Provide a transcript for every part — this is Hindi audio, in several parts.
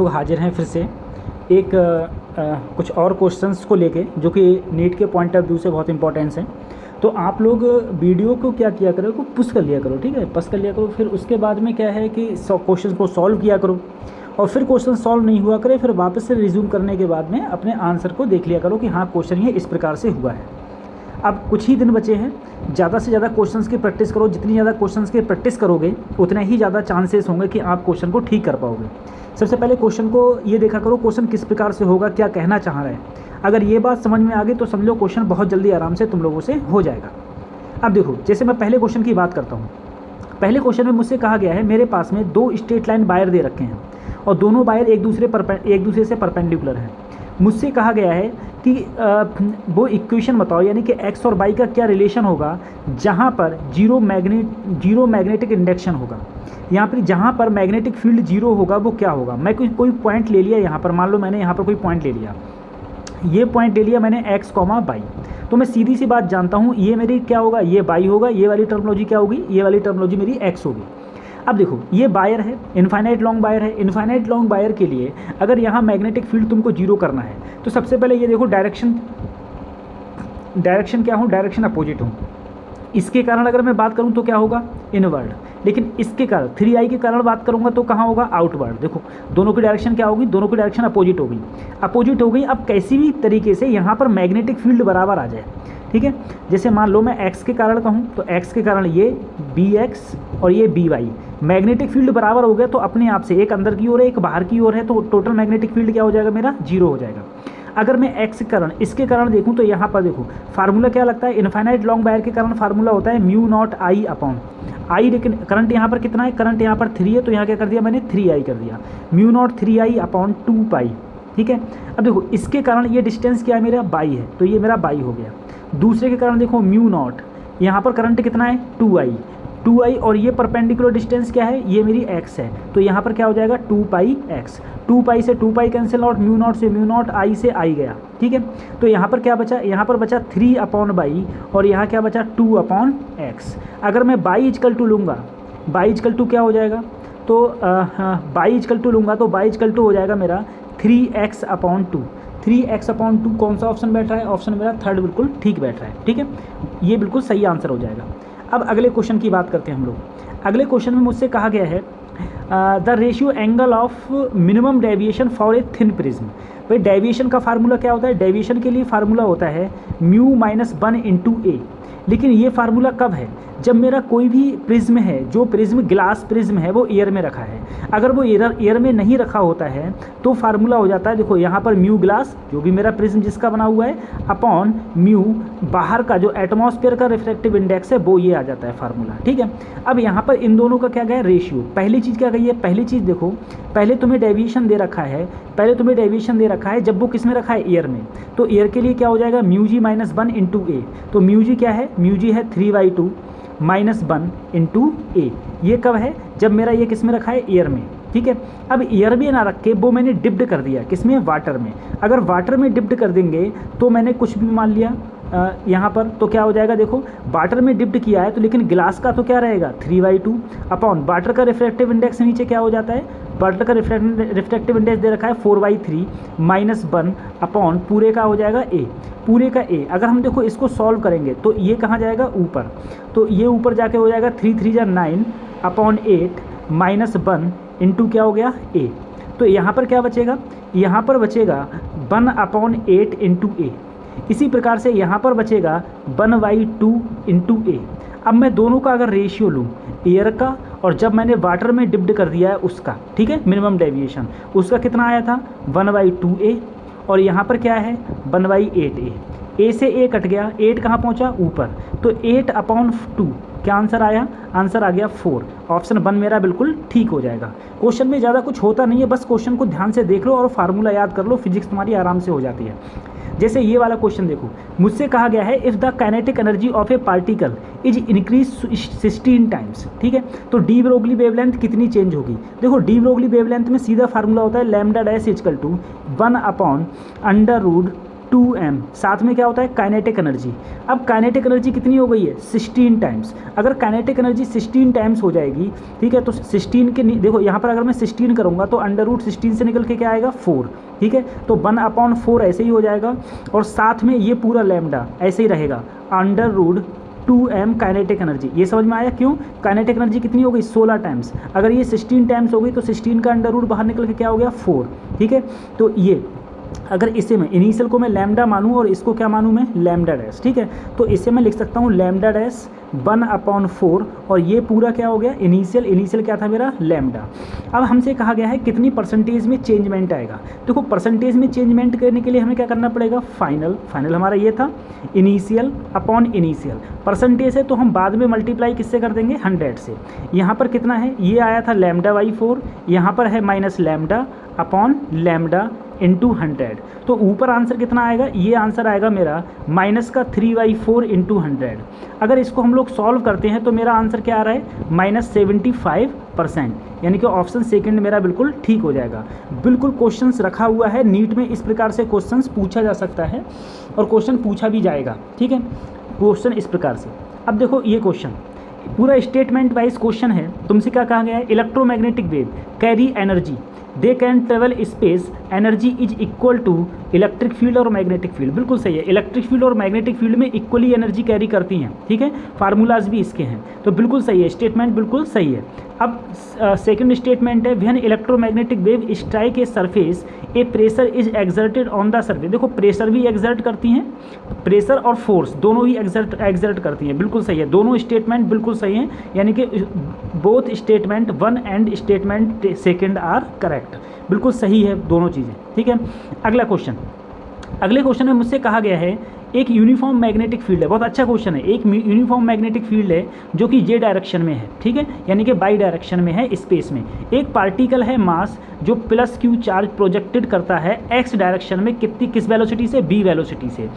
लोग हाजिर हैं फिर से एक कुछ और क्वेश्चंस को लेके जो कि नीट के पॉइंट ऑफ व्यू से बहुत इंपॉर्टेंस हैं। तो आप लोग वीडियो को क्या किया करो को पुश कर लिया करो, ठीक है, पुश कर लिया करो। फिर उसके बाद में क्या है कि क्वेश्चन को सॉल्व किया करो और फिर क्वेश्चन सॉल्व नहीं हुआ करे फिर वापस से रिज्यूम करने के बाद में अपने आंसर को देख लिया करो कि हाँ क्वेश्चन ये इस प्रकार से हुआ है। अब कुछ ही दिन बचे हैं, ज़्यादा से ज़्यादा क्वेश्चंस की प्रैक्टिस करो। जितनी ज़्यादा क्वेश्चंस की प्रैक्टिस करोगे उतने ही ज़्यादा चांसेस होंगे कि आप क्वेश्चन को ठीक कर पाओगे। सबसे पहले क्वेश्चन को ये देखा करो क्वेश्चन किस प्रकार से होगा, क्या कहना चाह रहा है। अगर ये बात समझ में आ गई तो समझ लो क्वेश्चन बहुत जल्दी आराम से तुम लोगों से हो जाएगा। अब देखो, जैसे मैं पहले क्वेश्चन की बात करता हूँ। पहले क्वेश्चन में मुझसे कहा गया है मेरे पास में दो स्ट्रेट लाइन वायर दे रखे हैं और दोनों वायर एक दूसरे से परपेंडिकुलर हैं। मुझसे कहा गया है कि वो इक्वेशन बताओ, यानी कि एक्स और वाई का क्या रिलेशन होगा जहाँ पर जीरो मैग्नेटिक इंडक्शन होगा। यहाँ पर जहाँ पर मैग्नेटिक फील्ड जीरो होगा वो क्या होगा। मैं कोई पॉइंट ले लिया यहाँ पर, मान लो मैंने यहाँ पर कोई पॉइंट ले लिया, ये पॉइंट ले लिया मैंने एक्स कॉमा वाई। तो मैं सीधी सी बात जानता हूँ ये मेरी क्या होगा, ये वाई होगा, ये वाली टर्मिनोलॉजी क्या होगी, ये वाली टर्मिनोलॉजी मेरी एक्स होगी। अब देखो ये वायर है, इनफाइनाइट लॉन्ग वायर है। इनफाइनाइट लॉन्ग वायर के लिए अगर यहाँ मैग्नेटिक फील्ड तुमको जीरो करना है तो सबसे पहले ये देखो डायरेक्शन क्या हो, डायरेक्शन अपोजिट हो। इसके कारण अगर मैं बात करूँ तो क्या होगा, इनवर्ड। लेकिन इसके कारण 3i के कारण बात करूँगा तो कहाँ होगा, आउटवर्ड। देखो दोनों की डायरेक्शन क्या होगी, दोनों की डायरेक्शन अपोजिट होगी, अब कैसी भी तरीके से यहाँ पर मैग्नेटिक फील्ड बराबर आ जाए, ठीक है। जैसे मान लो मैं x के कारण कहूँ तो x के कारण ये bx और ये by, मैग्नेटिक फील्ड बराबर हो गया तो अपने आप से एक अंदर की ओर है एक बाहर की ओर है तो टोटल मैग्नेटिक फील्ड क्या हो जाएगा, मेरा जीरो हो जाएगा। अगर मैं x के कारण इसके कारण देखूँ तो यहाँ पर देखो फार्मूला क्या लगता है, इनफाइनाइट लॉन्ग वायर के कारण फार्मूला होता है mu not I upon I. लेकिन करंट यहाँ पर कितना है, करंट यहाँ पर 3 है तो यहाँ क्या कर दिया मैंने 3i कर दिया, म्यू नॉट 3i अपॉन 2 ठीक है। अब देखो इसके कारण ये डिस्टेंस क्या है, मेरा बाई है तो ये मेरा बाई हो गया। दूसरे के कारण देखो म्यू नॉट, यहाँ पर करंट कितना है 2i और ये परपेंडिकुलर डिस्टेंस क्या है, ये मेरी x है तो यहाँ पर क्या हो जाएगा 2πx। 2π से 2π कैंसिल आउट, म्यू नॉट से म्यू नॉट, आई से आई गया, ठीक है। तो यहाँ पर क्या बचा, यहाँ पर बचा 3/बाई और यहाँ क्या बचा 2/x। अगर मैं बाई इजकल टू लूँगा, बाई इजकल टू क्या हो जाएगा, तो बाई इजकल टू लूँगा तो बाई इजकल टू हो जाएगा मेरा 3x/2। 3x/2 कौन सा ऑप्शन बैठ रहा है, ऑप्शन मेरा थर्ड बिल्कुल ठीक बैठ रहा है, ठीक है। ये बिल्कुल सही आंसर हो जाएगा। अब अगले क्वेश्चन की बात करते हैं हम लोग। अगले क्वेश्चन में मुझसे कहा गया है the ratio angle of minimum deviation for a thin prism. भाई डेविएशन का फार्मूला क्या होता है, डेविएशन के लिए फार्मूला होता है म्यू माइनस 1/a। लेकिन ये फार्मूला कब है, जब मेरा कोई भी प्रिज्म है, जो प्रिज्म ग्लास प्रिज्म है वो एयर में रखा है। अगर वो एयर में नहीं रखा होता है तो फार्मूला हो जाता है, देखो यहाँ पर म्यू ग्लास जो भी मेरा प्रिज्म जिसका बना हुआ है अपॉन म्यू बाहर का जो एटमॉस्फेयर का रिफ्रैक्टिव इंडेक्स है वो ये आ जाता है फार्मूला, ठीक है। अब यहाँ पर इन दोनों का क्या गया, रेशियो। पहली चीज़ क्या गई है, पहली चीज़ देखो पहले तुम्हें डेविएशन दे रखा है, जब वो किस में रखा है, एयर में। तो एयर के लिए क्या हो जाएगा म्यू जी माइनस 1/a। तो म्यू जी क्या है, म्यू जी है 3/2 माइनस 1/a। ये कब है, जब मेरा ये किस में रखा है, एयर में, ठीक है। अब एयर में ना रख के वो मैंने डिप्ड कर दिया किस में, वाटर में। अगर वाटर में डिप्ड कर देंगे तो मैंने कुछ भी मान लिया यहाँ पर तो क्या हो जाएगा, देखो वाटर में डिप्ड किया है तो लेकिन ग्लास का तो क्या रहेगा 3/2 अपॉन वाटर का रिफ्रैक्टिव इंडेक्स नीचे क्या हो जाता है, वाटर का रिफ्रैक्टिव इंडेक्स दे रखा है 4/3 माइनस 1 अपॉन पूरे का हो जाएगा a, पूरे का a। अगर हम देखो इसको सॉल्व करेंगे तो ये कहाँ जाएगा, ऊपर। तो ये ऊपर जाके हो जाएगा 3 3 जा 9 अपॉन 8 माइनस 1 इंटू क्या हो गया a। तो यहाँ पर क्या बचेगा, यहाँ पर बचेगा 1/8 इंटू a। इसी प्रकार से यहाँ पर बचेगा 1/2 इंटू a। अब मैं दोनों का अगर रेशियो लूँ, एयर का और जब मैंने वाटर में डिप्ड कर दिया है उसका, ठीक है, मिनिमम डेविएशन उसका कितना आया था 1/2a और यहाँ पर क्या है 1/8a। a से a कट गया, 8 कहाँ पहुँचा, ऊपर। तो 8/2 क्या आंसर आया, आंसर आ गया 4। ऑप्शन 1 मेरा बिल्कुल ठीक हो जाएगा। क्वेश्चन में ज़्यादा कुछ होता नहीं है, बस क्वेश्चन को ध्यान से देख लो और फार्मूला याद कर लो, फिजिक्स तुम्हारी आराम से हो जाती है। जैसे ये वाला क्वेश्चन देखो, मुझसे कहा गया है if the kinetic energy of A particle is increase 16 times, ठीक है। तो डी ब्रोगली वेवलेंथ कितनी चेंज होगी, देखो डी ब्रोगली वेवलेंथ में सीधा फार्मूला होता है lambda dash equal to 1/√2 2m, साथ में क्या होता है काइनेटिक एनर्जी। अब काइनेटिक एनर्जी कितनी हो गई है 16 टाइम्स। अगर काइनेटिक एनर्जी 16 टाइम्स हो जाएगी, ठीक है, तो 16 के देखो यहाँ पर अगर मैं 16 करूँगा तो √16 से निकल के क्या आएगा 4, ठीक है, तो 1/4 ऐसे ही हो जाएगा, और साथ में ये पूरा लैम्डा ऐसे ही रहेगा √2m काइनेटिक एनर्जी। ये समझ में आया क्यों? काइनेटिक एनर्जी कितनी हो गई 16 टाइम्स, अगर ये 16 टाइम्स हो गई तो 16 का √ बाहर निकल के क्या हो गया 4, ठीक है। तो ये अगर इसे मैं इनिशियल को मैं लैम्डा मानूँ और इसको क्या मानूँ मैं लैम्डा डैश, ठीक है, तो इसे मैं लिख सकता हूँ लैम्डा डैश 1/4, और ये पूरा क्या हो गया इनिशियल क्या था मेरा लैम्डा। अब हमसे कहा गया है कितनी परसेंटेज में चेंजमेंट आएगा। देखो परसेंटेज में चेंजमेंट करने के लिए हमें क्या करना पड़ेगा, फाइनल हमारा ये था इनिशियल अपॉन इनिशियल, परसेंटेज है तो हम बाद में मल्टीप्लाई किससे कर देंगे 100 से। यहाँ पर कितना है, ये आया था λ/4, यहाँ पर है minus lambda upon lambda into 100, तो ऊपर आंसर कितना आएगा, ये आंसर आएगा मेरा -3/4 इंटू 100। अगर इसको हम लोग सॉल्व करते हैं तो मेरा आंसर क्या आ रहा है -75%, यानी कि ऑप्शन सेकंड मेरा बिल्कुल ठीक हो जाएगा। बिल्कुल क्वेश्चंस रखा हुआ है नीट में, इस प्रकार से क्वेश्चंस पूछा जा सकता है और क्वेश्चन पूछा भी जाएगा, ठीक है, क्वेश्चन इस प्रकार से। अब देखो ये क्वेश्चन पूरा स्टेटमेंट वाइज क्वेश्चन है, तुमसे क्या कहा गया है, electromagnetic wave carry energy, they can travel space, energy is equal to electric field और मैग्नेटिक फील्ड। बिल्कुल सही है, इलेक्ट्रिक फील्ड और मैग्नेटिक फील्ड में इक्वली एनर्जी कैरी करती हैं, ठीक है, फार्मूलाज भी इसके हैं, तो बिल्कुल सही है, स्टेटमेंट बिल्कुल सही है। अब सेकंड स्टेटमेंट है when electromagnetic wave strike a surface A pressure is exerted on the surface. देखो प्रेशर भी एक्सर्ट करती हैं, प्रेशर और फोर्स दोनों ही एक्सर्ट करती हैं, बिल्कुल सही है, दोनों स्टेटमेंट बिल्कुल सही हैं, यानी कि both statement 1 and statement second are correct, बिल्कुल सही है दोनों चीज़ें, ठीक है। अगले क्वेश्चन में मुझसे कहा गया है एक यूनिफॉर्म मैग्नेटिक फील्ड है, बहुत अच्छा क्वेश्चन है, एक यूनिफॉर्म मैग्नेटिक फील्ड है जो कि जे डायरेक्शन में है, ठीक है, यानी कि बाई डायरेक्शन में है स्पेस में। एक पार्टिकल है मास जो +q चार्ज प्रोजेक्टेड करता है x डायरेक्शन में किस वेलोसिटी से, b वेलोसिटी से।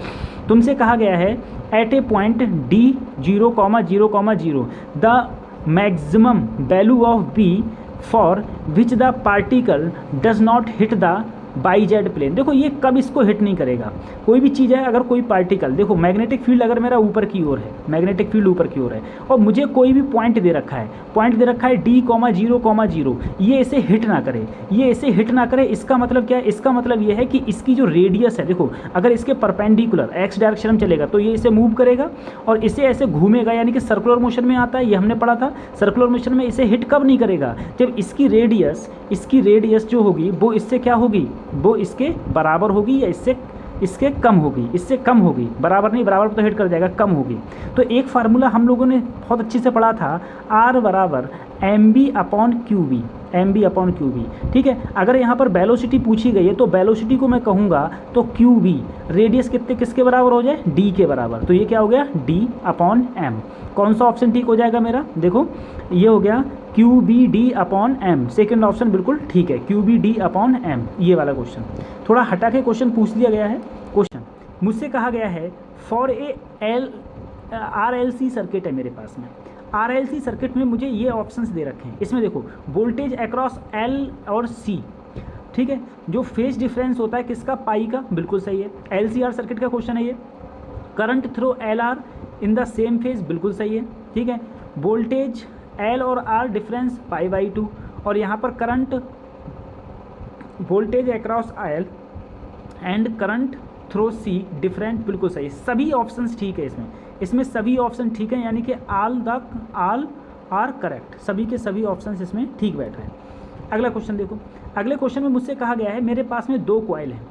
तुमसे कहा गया है at a point d 0,0,0 the maximum value of b for which the particle does not hit the Y Z plane. देखो ये कब इसको हिट नहीं करेगा, कोई भी चीज़ है, अगर कोई पार्टिकल, देखो मैग्नेटिक फील्ड अगर मेरा ऊपर की ओर है, मैग्नेटिक फील्ड ऊपर की ओर है, और मुझे कोई भी पॉइंट दे रखा है d, 0,0, ये इसे हिट ना करे, इसका मतलब क्या है, इसका मतलब ये है कि इसकी जो रेडियस है, देखो अगर इसके परपेंडिकुलर x डायरेक्शन में चलेगा तो ये इसे मूव करेगा और इसे ऐसे घूमेगा, यानी कि सर्कुलर मोशन में आता है, ये हमने पढ़ा था, सर्कुलर मोशन में इसे हिट कब नहीं करेगा, जब इसकी रेडियस जो होगी वो इससे क्या होगी, वो इसके बराबर होगी या इसके कम होगी, बराबर नहीं, बराबर तो हिट कर जाएगा, कम होगी। तो एक फार्मूला हम लोगों ने बहुत अच्छे से पढ़ा था, R = mb/qb, ठीक है। अगर यहाँ पर वेलोसिटी पूछी गई है तो वेलोसिटी को मैं कहूँगा तो qb, रेडियस किसके बराबर हो जाए, d के बराबर, तो ये क्या हो गया d/m। कौन सा ऑप्शन ठीक हो जाएगा मेरा, देखो ये हो गया qbd/m, सेकेंड ऑप्शन बिल्कुल ठीक है, qbd/m, ये वाला क्वेश्चन। थोड़ा हटा के क्वेश्चन पूछ लिया गया है। क्वेश्चन मुझसे कहा गया है फॉर ए RLC सर्किट है मेरे पास में, RLC सर्किट में मुझे ये ऑप्शंस दे रखे हैं, इसमें देखो वोल्टेज अक्रॉस L और C, ठीक है, जो फेज डिफरेंस होता है किसका, पाई का, बिल्कुल सही है, LCR सर्किट का क्वेश्चन है ये। Current through LR in the same phase, बिल्कुल सही है, ठीक है। वोल्टेज L और R डिफरेंस π/2, और यहाँ पर current voltage across L and current through C different, बिल्कुल सही, सभी ऑप्शंस ठीक है इसमें सभी ऑप्शन ठीक है, यानी कि ऑल आर करेक्ट, सभी के सभी ऑप्शंस इसमें ठीक बैठ रहे हैं। अगला क्वेश्चन देखो, अगले क्वेश्चन में मुझसे कहा गया है मेरे पास में 2 कॉइल हैं,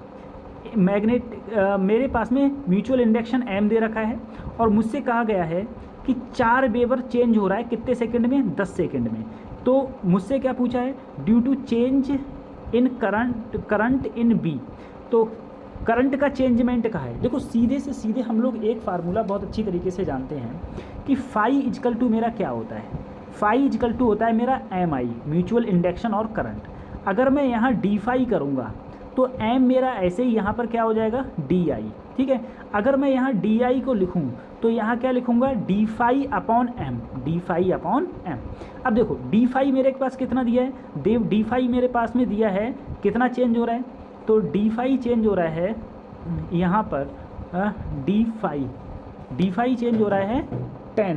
मेरे पास में म्यूचुअल इंडक्शन M दे रखा है, और मुझसे कहा गया है कि 4 वेबर चेंज हो रहा है कितने सेकंड में, 10 सेकंड में। तो मुझसे क्या पूछा है, due to change in current in B, तो करंट का चेंजमेंट कहा है। देखो सीधे से सीधे हम लोग एक फार्मूला बहुत अच्छी तरीके से जानते हैं कि φ मेरा क्या होता है, φ होता है मेरा MI, म्यूचुअल इंडक्शन और करंट। अगर मैं यहाँ dφ करूँगा तो M मेरा ऐसे ही यहाँ पर क्या हो जाएगा DI, ठीक है। अगर मैं यहाँ DI को लिखूँ तो यहाँ क्या लिखूँगा dφ/m, dφ/m। अब देखो dφ मेरे पास कितना दिया है, dφ मेरे पास में दिया है कितना चेंज हो रहा है, तो dφ चेंज हो रहा है यहाँ पर डी फाई चेंज हो रहा है 10,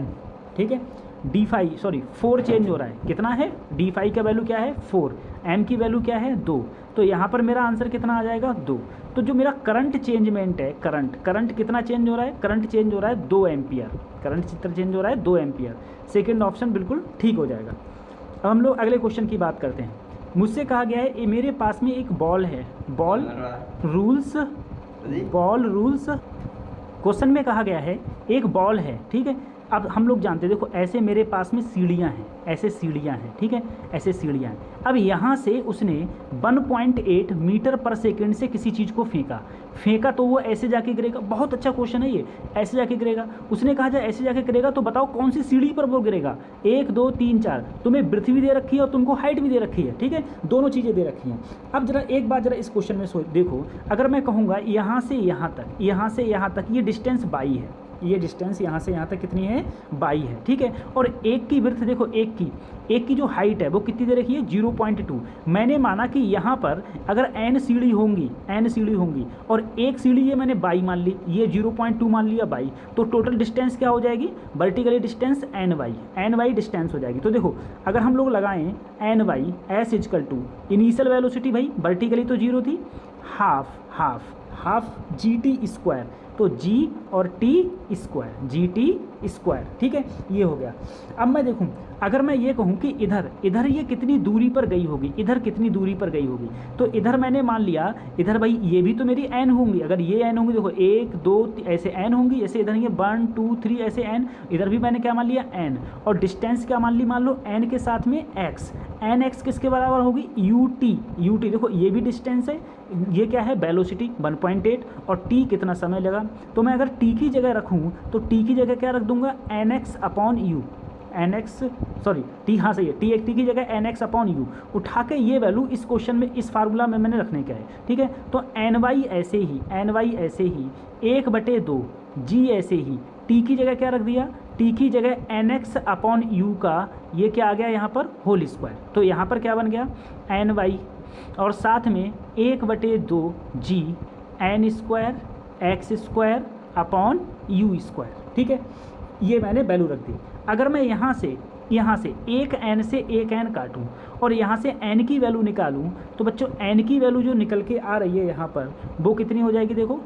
ठीक है, डी फाई सॉरी 4 चेंज हो रहा है, कितना है, डी फाई का वैल्यू क्या है 4, एम की वैल्यू क्या है 2, तो यहाँ पर मेरा आंसर कितना आ जाएगा 2। तो जो मेरा करंट चेंजमेंट है, करंट कितना चेंज हो रहा है, करंट चेंज हो रहा है 2 एम्पियर, करंट चित्र चेंज हो रहा है 2 एम्पियर, सेकेंड ऑप्शन बिल्कुल ठीक हो जाएगा। अब हम लोग अगले क्वेश्चन की बात करते हैं। मुझसे कहा गया है मेरे पास में एक बॉल है, बॉल रूल्स क्वेश्चन में कहा गया है एक बॉल है, ठीक है। अब हम लोग जानते हैं, देखो ऐसे मेरे पास में सीढ़ियाँ हैं, ऐसे सीढ़ियाँ हैं, ठीक है, ऐसे सीढ़ियाँ हैं। अब यहाँ से उसने 1.8 मीटर पर सेकंड से किसी चीज़ को फेंका तो वो ऐसे जाके गिरेगा। बहुत अच्छा क्वेश्चन है ये, ऐसे जाके गिरेगा। उसने कहा जाए ऐसे जाके गिरेगा, तो बताओ कौन सी सीढ़ी पर वो गिरेगा। 1 2 3 4 तुम्हें ब्रेथ भी दे रखी है और तुमको हाइट भी दे रखी है, ठीक है, दोनों चीज़ें दे रखी हैं। अब जरा एक बात जरा इस क्वेश्चन में देखो, अगर मैं कहूँगा यहाँ से यहाँ तक ये डिस्टेंस 22 है, ये डिस्टेंस यहाँ से यहाँ तक कितनी है 22 है, ठीक है। और एक की विड्थ देखो, एक की जो हाइट है वो कितनी दे रखी है 0.2। मैंने माना कि यहाँ पर अगर n सीढ़ी होंगी और एक सीढ़ी ये मैंने 22 मान ली, ये 0.2 मान लिया 22, तो टोटल डिस्टेंस क्या हो जाएगी, वर्टिकली डिस्टेंस ny डिस्टेंस हो जाएगी। तो देखो अगर हम लोग लगाएं ny S is equal to initial velocity, भाई वर्टिकली तो 0 थी, हाफ GT स्क्वायर, तो G और T स्क्वायर, GT स्क्वायर, ठीक है, ये हो गया। अब मैं देखूं, अगर मैं ये कहूं कि इधर ये कितनी दूरी पर गई होगी, इधर कितनी दूरी पर गई होगी, तो इधर मैंने मान लिया, इधर भाई ये भी तो मेरी n होंगी, अगर ये n होंगी, देखो 1 2 ऐसे n होंगी, ऐसे इधर ये 1 2 3 ऐसे n, इधर भी मैंने क्या मान लिया n, और डिस्टेंस क्या मान ली, मान लो n के साथ में x, nx किसके बराबर होगी ut, देखो ये भी डिस्टेंस है, ये क्या है वेलोसिटी 1.8, और t कितना समय लगा, तो मैं अगर t की जगह रखूँ तो t की जगह क्या रख दूंगा nx अपॉन u, t, हाँ सही है, t की जगह nx अपॉन u उठा के ये वैल्यू इस क्वेश्चन में इस फार्मूला में मैंने रखने का है, ठीक है। तो ny ऐसे ही 1/2 g ऐसे ही, t की जगह क्या रख दिया, t की जगह nx अपॉन u का ये क्या आ गया यहाँ पर होल स्क्वायर, तो यहाँ पर क्या बन गया ny और साथ में 1/2 g n square x square upon u square, ठीक है, ये मैंने वैल्यू रख दी। अगर मैं यहाँ से एक n से एक n काटूँ और यहाँ से n की वैल्यू निकालूँ, तो बच्चों n की वैल्यू जो निकल के आ रही है यहाँ पर वो कितनी हो जाएगी, देखो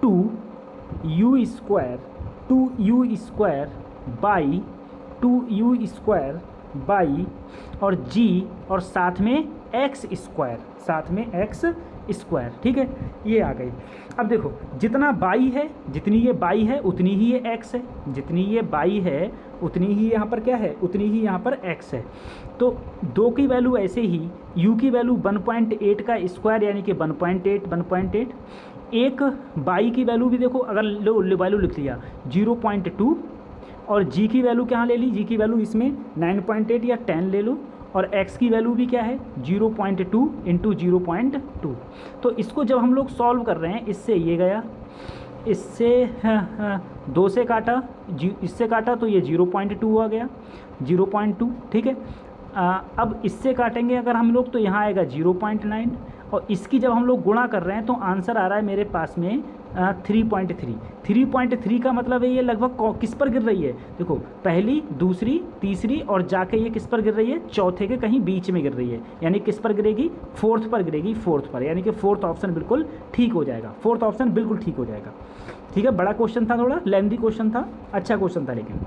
2u स्क्वायर बाई और g और साथ में x स्क्वायर, ठीक है, ये आ गई। अब देखो जितना बाई है, जितनी ये बाई है उतनी ही ये x है, जितनी ये बाई है उतनी ही यहाँ पर क्या है, उतनी ही यहाँ पर x है। तो 2 की वैल्यू ऐसे ही, u की वैल्यू 1.8 का स्क्वायर यानी कि 1.8, एक बाई की वैल्यू भी देखो, अगर वैल्यू लिख लिया 0.2, और g की वैल्यू क्या ले ली, g की वैल्यू इसमें 9.8 या 10 ले लो, और x की वैल्यू भी क्या है 0.2 इंटू 0.2। तो इसको जब हम लोग सॉल्व कर रहे हैं, इससे ये गया, इससे 2 से काटा, इससे काटा तो ये 0.2 आ गया, 0.2, ठीक है। अब इससे काटेंगे अगर हम लोग तो यहाँ आएगा 0.9, और इसकी जब हम लोग गुणा कर रहे हैं तो आंसर आ रहा है मेरे पास में 3.3 का मतलब है ये लगभग किस पर गिर रही है, देखो पहली दूसरी तीसरी और जाके ये किस पर गिर रही है, चौथे के कहीं बीच में गिर रही है, यानी किस पर गिरेगी, फोर्थ पर गिरेगी, फोर्थ पर, यानी कि फोर्थ ऑप्शन बिल्कुल ठीक हो जाएगा, फोर्थ ऑप्शन बिल्कुल ठीक हो जाएगा, ठीक है। बड़ा क्वेश्चन था, थोड़ा लेंथी क्वेश्चन था, अच्छा क्वेश्चन था, लेकिन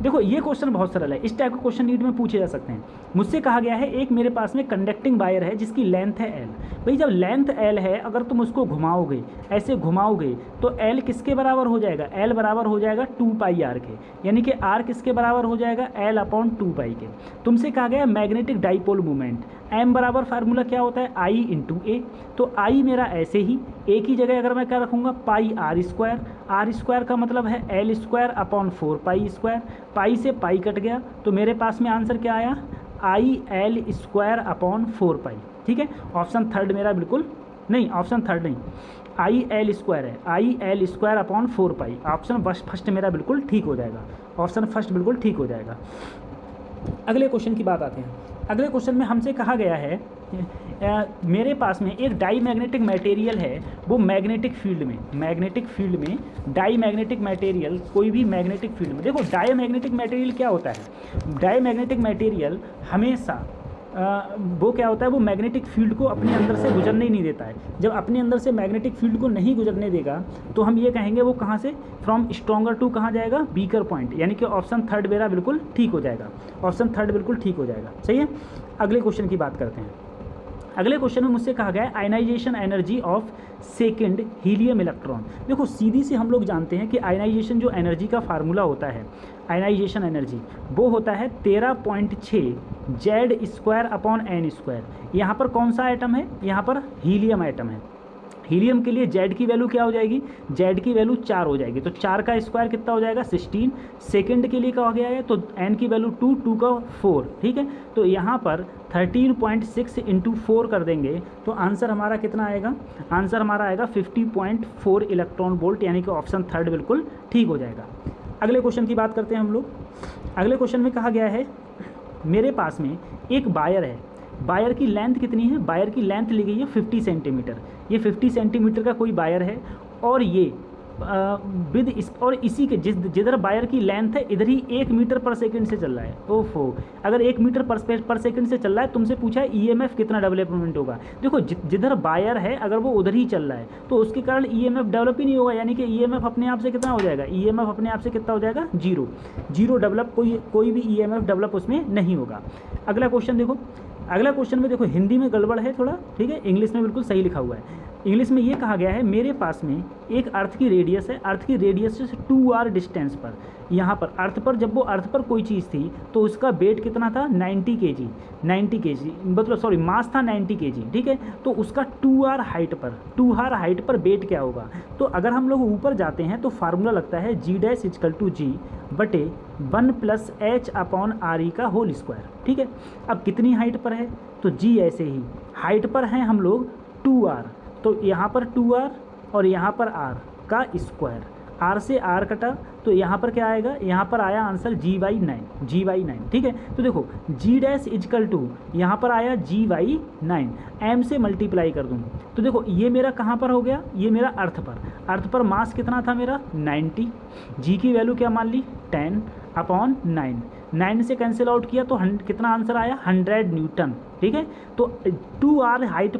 देखो ये क्वेश्चन बहुत सरल है, इस टाइप के क्वेश्चन नीट में पूछे जा सकते हैं। मुझसे कहा गया है एक मेरे पास में कंडक्टिंग वायर है जिसकी लेंथ है l, भाई जब लेंथ l है अगर तुम उसको घुमाओगे, ऐसे घुमाओगे तो l किसके बराबर हो जाएगा, l बराबर हो जाएगा 2πr के, यानी कि r किसके बराबर हो जाएगा l अपॉन 2π के। तुमसे कहा गया मैग्नेटिक डाइपोल मूवमेंट, m बराबर फार्मूला क्या होता है I इंटू ए, तो I मेरा ऐसे ही a की जगह अगर मैं क्या रखूँगा पाई r स्क्वायर का मतलब है l स्क्वायर अपॉन 4π स्क्वायर, पाई से पाई कट गया तो मेरे पास में आंसर क्या आया IL स्क्वायर अपॉन 4π, ठीक है। ऑप्शन थर्ड मेरा बिल्कुल नहीं, ऑप्शन थर्ड नहीं, IL स्क्वायर है, IL square upon 4π, option first मेरा बिल्कुल ठीक हो जाएगा, ऑप्शन फर्स्ट बिल्कुल ठीक हो जाएगा। अगले क्वेश्चन की बात आते हैं। अगले क्वेश्चन में हमसे कहा गया है मेरे पास में एक डाई मैग्नेटिक मटेरियल है, वो मैग्नेटिक फील्ड में डाई मैग्नेटिक मटेरियल, कोई भी मैग्नेटिक फील्ड में, देखो डाई मैग्नेटिक मटेरियल क्या होता है, डाई मैग्नेटिक मटेरियल हमेशा वो क्या होता है, वो मैग्नेटिक फील्ड को अपने अंदर से गुजरने ही नहीं देता है। जब अपने अंदर से मैग्नेटिक फील्ड को नहीं गुजरने देगा तो हम ये कहेंगे वो कहाँ से, फ्रॉम स्ट्रॉन्गर टू कहाँ जाएगा, वीकर पॉइंट, यानी कि ऑप्शन थर्ड मेरा बिल्कुल ठीक हो जाएगा, ऑप्शन थर्ड बिल्कुल ठीक हो जाएगा। सही है। अगले क्वेश्चन की बात करते हैं। अगले क्वेश्चन में मुझसे कहा गया है ionisation energy of second helium electron. देखो सीधी से हम लोग जानते हैं कि आयनाइजेशन जो एनर्जी का फार्मूला होता है, आयनाइजेशन एनर्जी वो होता है 13.6 Z² (n²). यहाँ पर कौन सा आइटम है, यहाँ पर हीलियम आइटम है। हीलियम के लिए Z की वैल्यू क्या हो जाएगी, Z की वैल्यू 4 हो जाएगी, तो 4 का स्क्वायर कितना हो जाएगा 16। सेकंड के लिए क्या हो गया है, तो n की वैल्यू 2, 2 का 4, ठीक है। तो यहाँ पर 13.6 इंटू 4 कर देंगे तो आंसर हमारा कितना आएगा, आंसर हमारा आएगा 50.4 इलेक्ट्रॉन वोल्ट, यानी कि ऑप्शन थर्ड बिल्कुल ठीक हो जाएगा। अगले क्वेश्चन की बात करते हैं हम लोग। अगले क्वेश्चन में कहा गया है मेरे पास में एक वायर है, वायर की लेंथ कितनी है, वायर की लेंथ ली गई है 50 सेंटीमीटर, ये 50 सेंटीमीटर का कोई वायर है और ये विद और इसी के जिधर वायर की लेंथ है इधर ही 1 मीटर पर सेकंड से चल रहा है। ओफो, अगर 1 मीटर पर सेकंड से चल रहा है, तुमसे पूछा है ईएमएफ कितना डेवलपमेंट होगा। देखो जिधर वायर है अगर वो उधर ही चल रहा है तो उसके कारण ईएमएफ डेवलप ही नहीं होगा, यानी कि ईएमएफ अपने आप से कितना हो जाएगा, ईएमएफ अपने आप से कितना हो जाएगा, जीरो डेवलप, कोई भी ईएमएफ डेवलप उसमें नहीं होगा। अगला क्वेश्चन देखो, अगला क्वेश्चन में देखो हिंदी में गड़बड़ है थोड़ा, ठीक है, इंग्लिश में बिल्कुल सही लिखा हुआ है। इंग्लिश में ये कहा गया है मेरे पास में एक अर्थ की रेडियस है, अर्थ की रेडियस से 2r डिस्टेंस पर, यहाँ पर अर्थ पर, जब वो अर्थ पर कोई चीज़ थी तो उसका वेट कितना था 90 kg, 90 kg मतलब सॉरी मास था 90 kg, ठीक है। तो उसका 2r हाइट पर वेट क्या होगा, तो अगर हम लोग ऊपर जाते हैं तो फार्मूला लगता है G' = G/1 + h/re का होल स्क्वायर, ठीक है। अब कितनी हाइट पर है, तो G ऐसे ही हाइट पर हैं हम लोग 2r, तो यहाँ पर 2r और यहाँ पर r का स्क्वायर, r से r कटा तो यहाँ पर क्या आएगा, यहाँ पर आया आंसर G/9, ठीक है। तो देखो G' यहाँ पर आया G/9, m से मल्टीप्लाई कर दूँ तो देखो ये मेरा कहाँ पर हो गया, ये मेरा अर्थ पर मास कितना था मेरा 90, G की वैल्यू क्या मान ली 10/9, 9 से कैंसिल आउट किया तो कितना आंसर आया 100 न्यूटन, ठीक है। तो 2r हाइट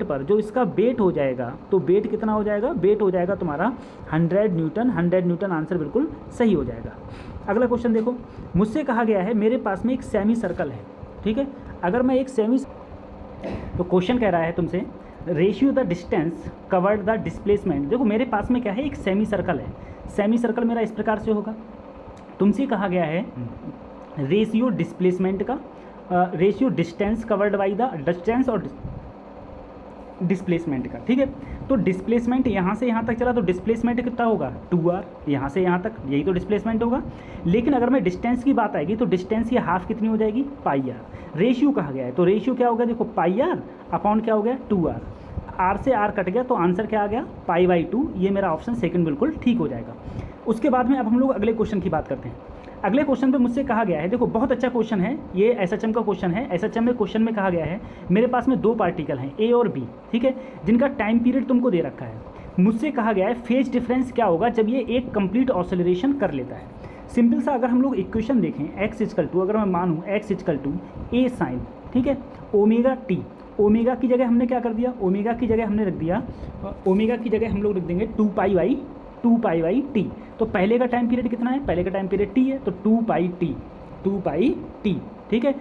पर जो इसका वेट हो जाएगा, तो वेट कितना हो जाएगा, वेट हो जाएगा तुम्हारा 100 न्यूटन, आंसर बिल्कुल सही हो जाएगा। अगला क्वेश्चन देखो, मुझसे कहा गया है मेरे पास में एक सेमी सर्कल है, ठीक है। अगर मैं एक तो क्वेश्चन कह रहा है तुमसे ratio the distance covered the displacement. देखो मेरे पास में क्या है, एक सेमी सर्कल है, सेमी सर्कल मेरा इस प्रकार से होगा। तुमसे कहा गया है रेशियो डिस्प्लेसमेंट का, ratio distance covered by the distance और डिस्प्लेसमेंट का, ठीक है। तो डिस्प्लेसमेंट यहाँ से यहाँ तक चला तो डिस्प्लेसमेंट कितना होगा 2r, यहाँ से यहाँ तक, यही तो डिस्प्लेसमेंट होगा। लेकिन अगर मैं डिस्टेंस की बात आएगी तो डिस्टेंस की हाफ कितनी हो जाएगी πr। रेशियो कहा गया है तो रेशियो क्या होगा, देखो πr अपॉन क्या हो गया 2r, r से r कट गया तो आंसर क्या आ गया π/2, ये मेरा ऑप्शन सेकंड बिल्कुल ठीक हो जाएगा। उसके बाद में अब हम लोग अगले क्वेश्चन की बात करते हैं। अगले क्वेश्चन पे मुझसे कहा गया है, देखो बहुत अच्छा क्वेश्चन है ये, एसएचएम का क्वेश्चन है। एसएचएम में क्वेश्चन में कहा गया है मेरे पास में 2 पार्टिकल हैं ए और बी, ठीक है, जिनका टाइम पीरियड तुमको दे रखा है। मुझसे कहा गया है फेज डिफरेंस क्या होगा जब ये एक कंप्लीट ऑसिलेशन कर लेता है। सिंपल सा अगर हम लोग इक्वेशन देखें x अगर मैं मानूँ x a साइन, ठीक है, ओमेगा टी, ओमेगा की जगह हमने क्या कर दिया, ओमेगा की जगह हमने रख दिया, ओमेगा की जगह हम लोग रख देंगे 2π/t। तो पहले का टाइम पीरियड कितना है, पहले का टाइम पीरियड t है तो 2πt, ठीक है।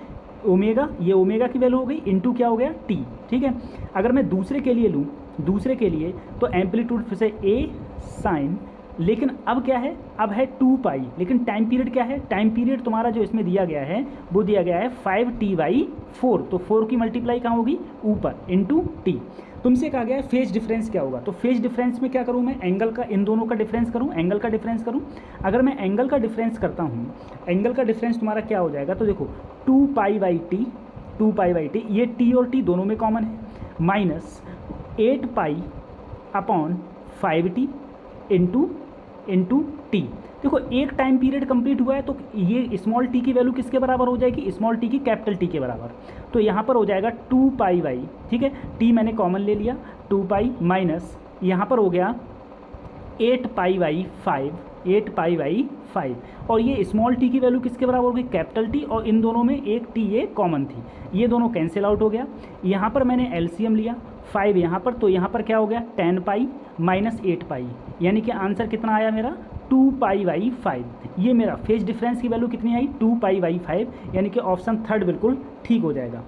ओमेगा, ये ओमेगा की वैल्यू हो गई, इनटू क्या हो गया t, ठीक है। अगर मैं दूसरे के लिए लूँ, दूसरे के लिए तो एम्पलीट्यूड फिर से a साइन, लेकिन अब क्या है, अब है 2π, लेकिन टाइम पीरियड क्या है, टाइम पीरियड तुम्हारा जो इसमें दिया गया है वो दिया गया है 5t/4, तो 4 की मल्टीप्लाई कहाँ होगी ऊपर, इंटू t। तुमसे कहा गया है फेज डिफरेंस क्या होगा, तो फेज डिफरेंस में क्या करूँ मैं, एंगल का, इन दोनों का डिफरेंस करूँ, एंगल का डिफरेंस करूँ। अगर मैं एंगल का डिफरेंस करता हूँ, एंगल का डिफरेंस तुम्हारा क्या हो जाएगा, तो देखो 2π/t, ये t और t दोनों में कॉमन है, माइनस 8π/5t इंटू t। देखो एक टाइम पीरियड कंप्लीट हुआ है तो ये स्मॉल टी की वैल्यू किसके बराबर हो जाएगी, स्मॉल टी की कैपिटल टी के बराबर। तो यहाँ पर हो जाएगा 2 पाई वाई, ठीक है, टी मैंने कॉमन ले लिया, 2 पाई माइनस यहाँ पर हो गया 8 पाई वाई 5, 8 पाई वाई 5, और ये स्मॉल टी की वैल्यू किसके बराबर होगी, कैपिटल टी, और इन दोनों में एक टी ये कॉमन थी, ये दोनों कैंसिल आउट हो गया। यहाँ पर मैंने एलसीएम लिया 5 यहाँ पर, तो यहाँ पर क्या हो गया 10 पाई माइनस 8 पाई, यानी कि आंसर कितना आया मेरा 2 पाई वाई 5। ये मेरा फेज डिफरेंस की वैल्यू कितनी आई 2 पाई वाई 5, यानी कि ऑप्शन थर्ड बिल्कुल ठीक हो जाएगा।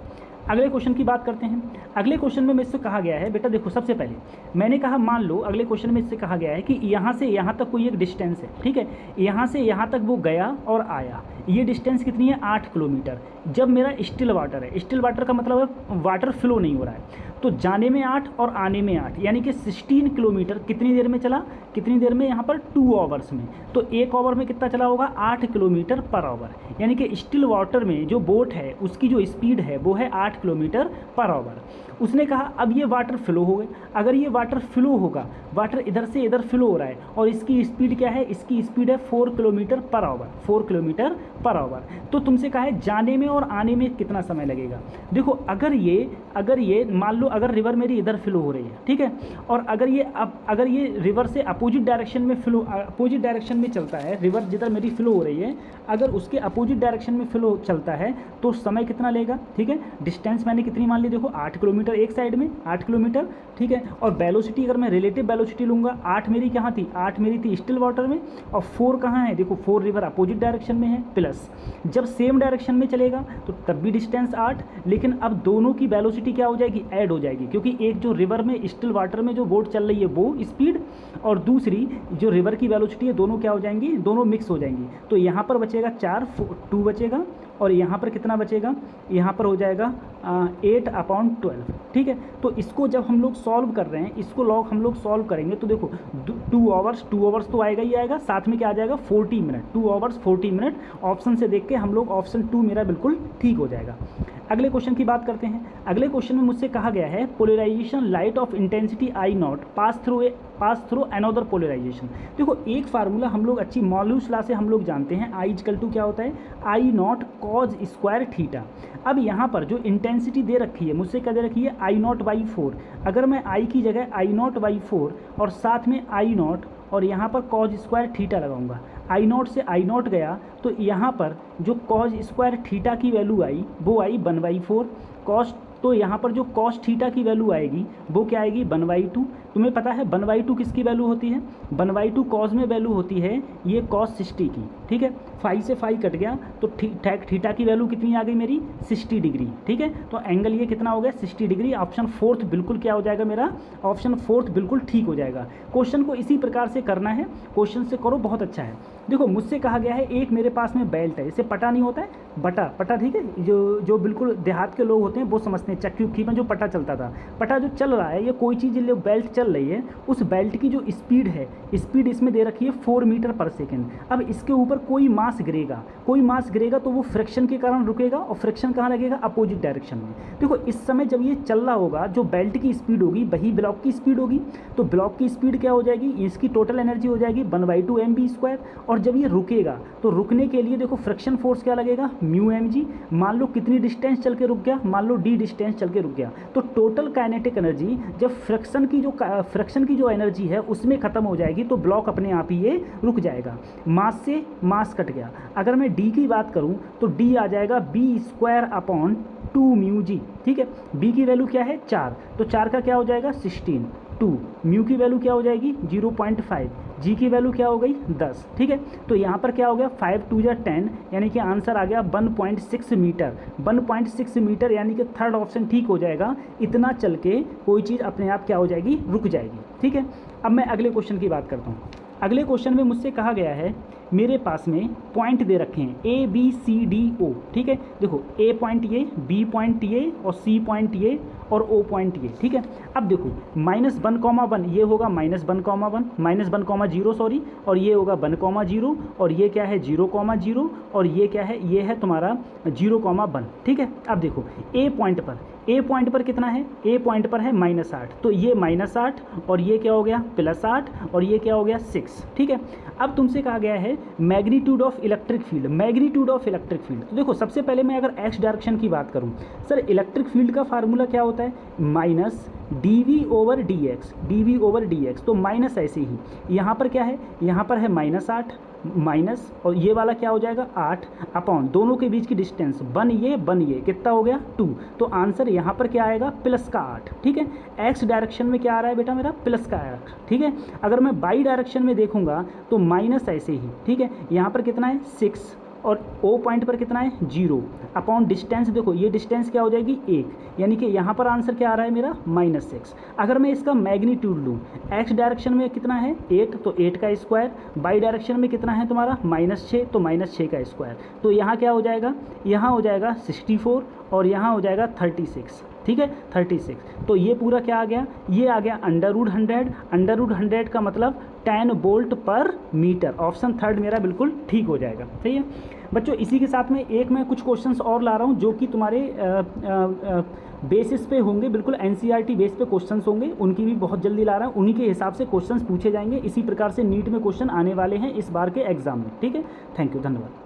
अगले क्वेश्चन की बात करते हैं। अगले क्वेश्चन में मुझसे कहा गया है, बेटा देखो सबसे पहले मैंने कहा मान लो अगले क्वेश्चन में इससे कहा गया है कि यहाँ से यहाँ तक कोई एक डिस्टेंस है, ठीक है, यहाँ से यहाँ तक वो गया और आया, ये डिस्टेंस कितनी है 8 किलोमीटर। जब मेरा स्टिल वाटर है, स्टिल वाटर का मतलब है वाटर फ्लो नहीं हो रहा है, तो जाने में 8 और आने में 8, यानी कि 16 किलोमीटर कितनी देर में चला, कितनी देर में, यहाँ पर 2 आवर्स में। तो एक आवर में कितना चला होगा 8 किलोमीटर पर आवर, यानी कि स्टिल वाटर में जो बोट है उसकी जो स्पीड है वो है 8 किलोमीटर पर आवर। उसने कहा अब ये वाटर फ्लो हो गए, अगर ये वाटर फ्लो होगा, वाटर इधर से इधर फ्लो हो रहा है और इसकी स्पीड क्या है, इसकी स्पीड है 4 kilometre per hour, 4 kilometre per hour. तो तुमसे कहा है जाने में और आने में कितना समय लगेगा। देखो अगर ये मान लो अगर रिवर मेरी इधर फ्लो हो रही है, ठीक है, और अगर ये रिवर से अपोजिट डायरेक्शन में फ्लो, अपोजिट डायरेक्शन में चलता है, रिवर जिधर मेरी फ्लो हो रही है अगर उसके अपोजिट डायरेक्शन में फ्लो चलता है तो समय कितना लेगा, ठीक है। डिस्टेंस मैंने कितनी मान ली, देखो 8 किलोमीटर एक साइड में, 8 किलोमीटर, ठीक है, और वेलोसिटी अगर मैं रिलेटिव वेलोसिटी लूँगा, 8 मेरी कहाँ थी, 8 मेरी थी स्टिल वाटर में, और 4 कहाँ है, देखो 4 रिवर अपोजिट डायरेक्शन में है, प्लस जब सेम डायरेक्शन में चलेगा तो तब भी डिस्टेंस 8, लेकिन अब दोनों की वेलोसिटी क्या हो जाएगी, ऐड हो जाएगी, क्योंकि एक जो रिवर में स्टिल वाटर में जो बोट चल रही है वो स्पीड, और दूसरी जो रिवर की वेलोसिटी है, दोनों क्या हो जाएंगी, दोनों मिक्स हो जाएंगी। तो यहाँ पर बचेगा 4, 2 बचेगा, और यहाँ पर कितना बचेगा, यहाँ पर हो जाएगा 8/12, ठीक है। तो इसको जब हम लोग सॉल्व कर रहे हैं, इसको लॉग हम लोग सॉल्व करेंगे तो देखो 2 आवर्स तो आएगा ही आएगा, साथ में क्या आ जाएगा 40 मिनट, 2 आवर्स 40 मिनट। ऑप्शन से देख के हम लोग ऑप्शन 2 मेरा बिल्कुल ठीक हो जाएगा। अगले क्वेश्चन की बात करते हैं। अगले क्वेश्चन में मुझसे कहा गया है polarisation light of intensity I0 pass through another polarisation. देखो एक फार्मूला हम लोग अच्छी मॉल्यूस लॉ से हम लोग जानते हैं, I= क्या होता है I0 cos स्क्वायर थीटा। अब यहाँ पर जो इंटेंसिटी दे रखी है, मुझसे क्या दे रखी है I0/4। अगर मैं I की जगह I0/4 और साथ में I0 और यहाँ पर cos स्क्वायर थीटा लगाऊंगा, I0 से I0 गया तो यहाँ पर जो cos स्क्वायर थीटा की वैल्यू आई वो आई 1/4 cos, तो यहाँ पर जो cos थीटा की वैल्यू आएगी वो क्या आएगी 1/2। तुम्हें पता है 1/2 किसकी वैल्यू होती है, 1/2 cos में वैल्यू होती है ये cos 60 की, ठीक है। 5 से 5 कट गया तो थीटा की वैल्यू कितनी आ गई मेरी 60 डिग्री, ठीक है। तो एंगल ये कितना हो गया 60 डिग्री। ऑप्शन 4 बिल्कुल क्या हो जाएगा मेरा, ऑप्शन 4 बिल्कुल ठीक हो जाएगा। क्वेश्चन को इसी प्रकार से करना है, क्वेश्चन से करो बहुत अच्छा है। देखो मुझसे कहा गया है एक मेरे पास में बेल्ट है, इसे पटा नहीं होता है, पटा, ठीक है, जो बिल्कुल देहात के लोग होते हैं वो समझते हैं, चक्की उक्की में जो पटा चलता था, पटा जो चल रहा है, ये कोई चीज़ बेल्ट चल रही है, उस बेल्ट की जो स्पीड है, स्पीड इसमें दे रखी है 4 मीटर पर सेकेंड। अब इसके ऊपर कोई मास गिरेगा तो वो फ्रिक्शन के कारण रुकेगा, और फ्रिक्शन कहाँ लगेगा अपोजिट डायरेक्शन में। देखो इस समय जब ये चल रहा होगा, जो बेल्ट की स्पीड होगी वही ब्लॉक की स्पीड होगी, तो ब्लॉक की स्पीड क्या हो जाएगी, इसकी टोटल एनर्जी हो जाएगी 1/2 mv²। और जब ये रुकेगा तो रुकने के लिए देखो फ्रिक्शन फोर्स क्या लगेगा μmg। मान लो कितनी डिस्टेंस चल के रुक गया, मान लो d डिस्टेंस चल के रुक गया, तो टोटल काइनेटिक एनर्जी जब फ्रिक्शन की जो एनर्जी है उसमें खत्म हो जाएगी तो ब्लॉक अपने आप ही ये रुक जाएगा। मास से मास कट गया। अगर मैं d की बात करूं तो d आ जाएगा b²/2μg, ठीक है। b की वैल्यू क्या है 4, तो 4 का क्या हो जाएगा 16, 2 म्यू की वैल्यू क्या हो जाएगी 0.5, जी की वैल्यू क्या हो गई 10, ठीक है। तो यहाँ पर क्या हो गया 5 2 जा 10, यानी कि आंसर आ गया 1.6 मीटर, 1.6 मीटर, यानी कि थर्ड ऑप्शन ठीक हो जाएगा। इतना चल के कोई चीज़ अपने आप क्या हो जाएगी, रुक जाएगी, ठीक है। अब मैं अगले क्वेश्चन की बात करता हूँ। अगले क्वेश्चन में मुझसे कहा गया है, मेरे पास में पॉइंट दे रखे हैं ABCDO, ठीक है। देखो A पॉइंट ये, B पॉइंट ये, और C पॉइंट ये, और O पॉइंट ये, ठीक है। अब देखो -1,1 ये होगा -1,1 -1,0 सॉरी, और ये होगा 1,0, और ये क्या है 0,0, और ये क्या है, ये है तुम्हारा 0,1, ठीक है। अब देखो A पॉइंट पर कितना है, A पॉइंट पर है -8, तो ये -8 और ये क्या हो गया +8 और ये क्या हो गया 6, ठीक है। अब तुमसे कहा गया है magnitude of electric field, magnitude of electric field. तो देखो सबसे पहले मैं अगर एक्स डायरेक्शन की बात करूँ, सर इलेक्ट्रिक फील्ड का फार्मूला क्या होता है, minus D over D x. तो माइनस ऐसे ही, यहाँ पर क्या है, यहाँ पर है -8 माइनस, और ये वाला क्या हो जाएगा 8 अपॉन दोनों के बीच की डिस्टेंस बन ये कितना हो गया 2। तो आंसर यहाँ पर क्या आएगा प्लस का 8। ठीक है, एक्स डायरेक्शन में क्या आ रहा है बेटा मेरा प्लस का 8। ठीक है, अगर मैं बाई डायरेक्शन में देखूंगा तो माइनस ऐसे ही। ठीक है, यहाँ पर कितना है 6 और ओ पॉइंट पर कितना है 0 अपॉन डिस्टेंस, देखो ये डिस्टेंस क्या हो जाएगी 1, यानी कि यहाँ पर आंसर क्या आ रहा है मेरा -6। अगर मैं इसका मैग्नीट्यूड लूँ, एक्स डायरेक्शन में कितना है 8, तो 8 का स्क्वायर, बाई डायरेक्शन में कितना है तुम्हारा -6, तो -6 का स्क्वायर। तो यहाँ क्या हो जाएगा, यहाँ हो जाएगा 64 और यहाँ हो जाएगा 36। ठीक है 36। तो ये पूरा क्या आ गया, ये आ गया √100, √100 का मतलब 10 वोल्ट पर मीटर। ऑप्शन थर्ड मेरा बिल्कुल ठीक हो जाएगा। सही है बच्चों, इसी के साथ में एक मैं कुछ क्वेश्चंस और ला रहा हूँ जो कि तुम्हारे बेसिस पे होंगे, बिल्कुल एनसीईआरटी बेस पे क्वेश्चंस होंगे, उनकी भी बहुत जल्दी ला रहा हूँ, उन्हीं के हिसाब से क्वेश्चंस पूछे जाएंगे। इसी प्रकार से नीट में क्वेश्चन आने वाले हैं इस बार के एग्जाम में। ठीक है, थैंक यू, धन्यवाद।